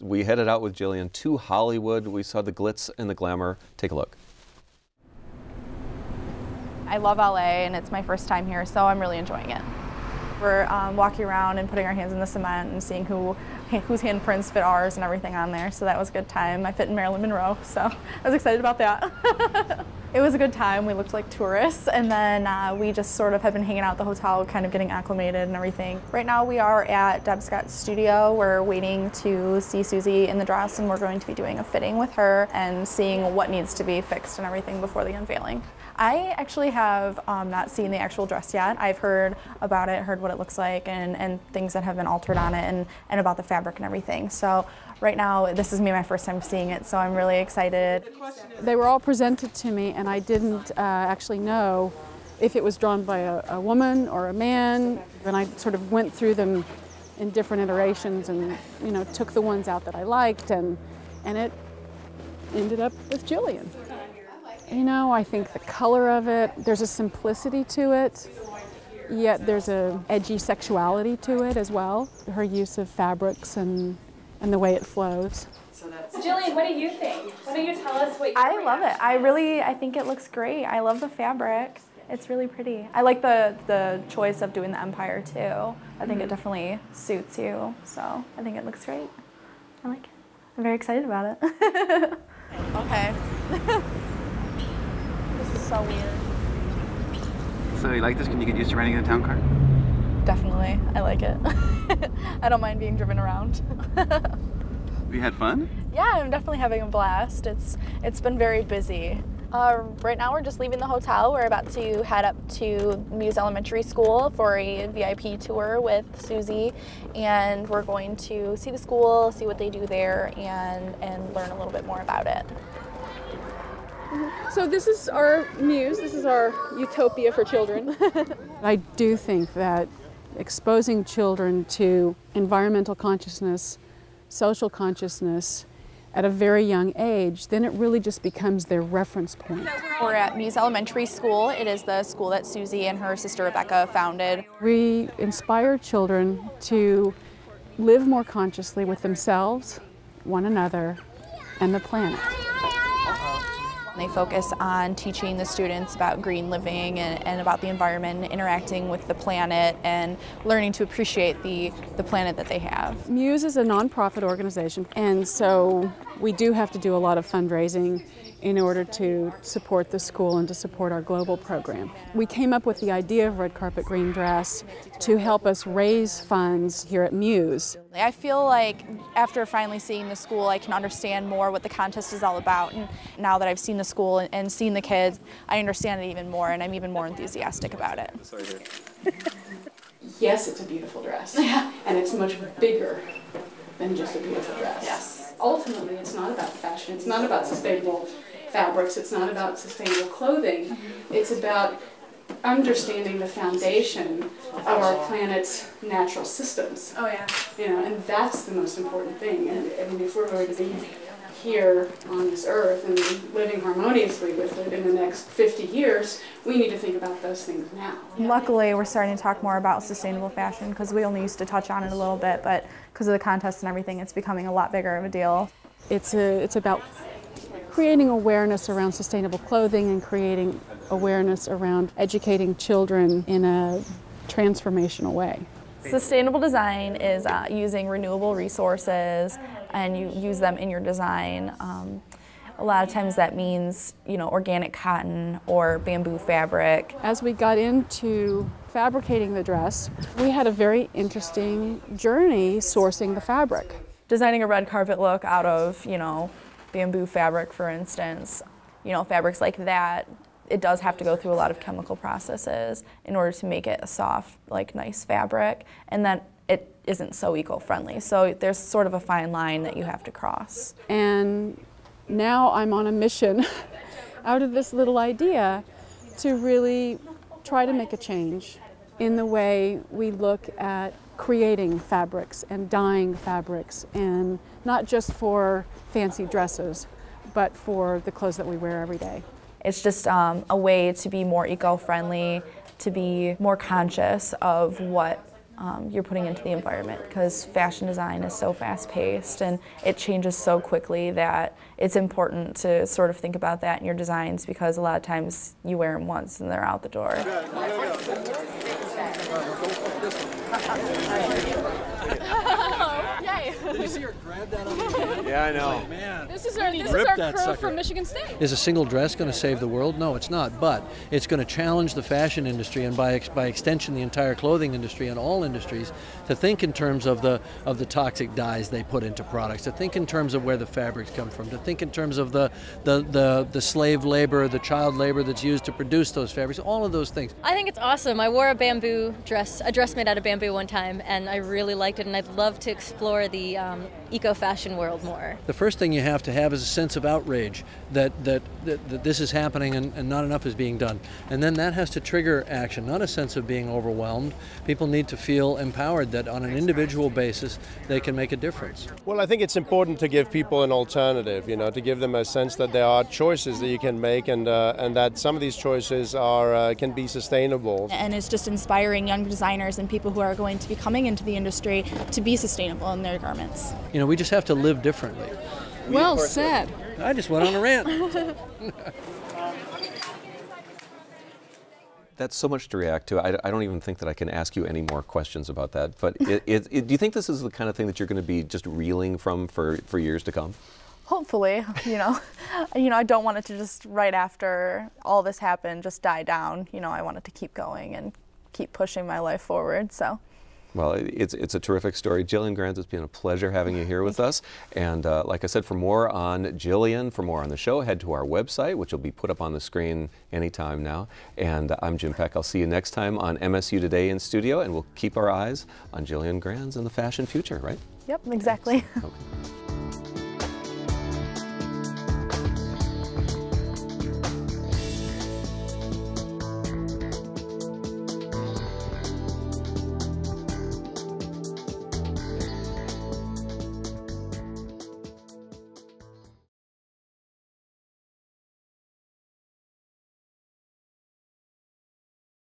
We headed out with Jillian to Hollywood. We saw the glitz and the glamour. Take a look. I love LA and it's my first time here, so I'm really enjoying it. We're walking around and putting our hands in the cement and seeing whose handprints fit ours and everything on there, so that was a good time. I fit in Marilyn Monroe, so I was excited about that. It was a good time. We looked like tourists, and then we just sort of have been hanging out at the hotel, kind of getting acclimated and everything. Right now we are at Deb Scott Studio. We're waiting to see Susie in the dress, and we're going to be doing a fitting with her and seeing what needs to be fixed and everything before the unveiling. I actually have not seen the actual dress yet. I've heard about it, heard what it looks like, and things that have been altered on it, and about the fabric and everything. So right now, this is my first time seeing it, so I'm really excited. They were all presented to me, and I didn't actually know if it was drawn by a woman or a man. And I sort of went through them in different iterations and, you know, took the ones out that I liked, and it ended up with Jillian. You know, I think the color of it, there's a simplicity to it, yet there's a edgy sexuality to it as well. Her use of fabrics and the way it flows. Jillian, what do you think? Why don't you tell us what you I love it. I think it looks great. I love the fabric. It's really pretty. I like the choice of doing the empire too. I think it definitely suits you, so I think it looks great. I like it. I'm very excited about it. Okay. This is so weird. So you like this? Can you get used to renting a town car? Definitely. I like it. I don't mind being driven around. Have you had fun? Yeah, I'm definitely having a blast. It's been very busy. Right now we're just leaving the hotel. We're about to head up to Muse Elementary School for a VIP tour with Susie, and we're going to see the school, see what they do there, and learn a little bit more about it. So this is our Muse, this is our utopia for children. I do think that exposing children to environmental consciousness, social consciousness at a very young age, then it really just becomes their reference point. We're at Muse Elementary School. It is the school that Susie and her sister Rebecca founded. We inspire children to live more consciously with themselves, one another, and the planet. They focus on teaching the students about green living and about the environment, interacting with the planet, and learning to appreciate the planet that they have. Muse is a nonprofit organization, and so we do have to do a lot of fundraising in order to support the school and to support our global program. We came up with the idea of Red Carpet Green Dress to help us raise funds here at Muse. I feel like after finally seeing the school, I can understand more what the contest is all about. And now that I've seen the school and seen the kids, I understand it even more, and I'm even more enthusiastic about it. Yes, it's a beautiful dress, and it's much bigger than just a beautiful dress. Yes. Ultimately, it's not about fashion, it's not about sustainable fabrics, it's not about sustainable clothing, it's about understanding the foundation of our planet's natural systems. Oh yeah. You know, and that's the most important thing. And I mean, if we're going to be here on this earth and living harmoniously with it in the next 50 years, we need to think about those things now. Luckily, we're starting to talk more about sustainable fashion because we only used to touch on it a little bit, but because of the contest and everything, it's becoming a lot bigger of a deal. It's about creating awareness around sustainable clothing and creating awareness around educating children in a transformational way. Sustainable design is using renewable resources, and you use them in your design. A lot of times that means, you know, organic cotton or bamboo fabric. As we got into fabricating the dress, we had a very interesting journey sourcing the fabric. Designing a red carpet look out of, you know, bamboo fabric, for instance, you know, fabrics like that, it does have to go through a lot of chemical processes in order to make it a soft, like, nice fabric, and then it isn't so eco-friendly. So there's sort of a fine line that you have to cross. And now I'm on a mission out of this little idea to really try to make a change in the way we look at creating fabrics and dyeing fabrics, and not just for fancy dresses, but for the clothes that we wear every day. It's just a way to be more eco-friendly, to be more conscious of what you're putting into the environment, because fashion design is so fast-paced and it changes so quickly that it's important to sort of think about that in your designs, because a lot of times you wear them once and they're out the door. Did you see her grab that on the hand? Yeah, I know. Oh, man. This is our crew from Michigan State. Is a single dress going to save the world? No, it's not. But it's going to challenge the fashion industry, and by extension the entire clothing industry and all industries, to think in terms of the toxic dyes they put into products, to think in terms of where the fabrics come from, to think in terms of the slave labor, the child labor that's used to produce those fabrics, all of those things. I think it's awesome. I wore a bamboo dress, a dress made out of bamboo one time, and I really liked it, and I'd love to explore the eco-fashion world more. The first thing you have to have is a sense of outrage that this is happening and not enough is being done. And then that has to trigger action, not a sense of being overwhelmed. People need to feel empowered that on an individual basis they can make a difference. Well, I think it's important to give people an alternative, you know, to give them a sense that there are choices that you can make, and that some of these choices can be sustainable. And it's just inspiring young designers and people who are going to be coming into the industry to be sustainable in their garments. You know, we just have to live differently. Well said. I just went on a rant. That's so much to react to. I don't even think that I can ask you any more questions about that. But do you think this is the kind of thing that you're going to be just reeling from for years to come? Hopefully, you know, I don't want it to just right after all this happened just die down. You know, I want it to keep going and keep pushing my life forward. So. Well, it's a terrific story. Jillian Granz, it's been a pleasure having you here with us. And like I said, for more on Jillian, for more on the show, head to our website, which will be put up on the screen anytime now. And I'm Jim Peck. I'll see you next time on MSU Today InStudio, and we'll keep our eyes on Jillian Granz and the fashion future, right? Yep, exactly. Okay.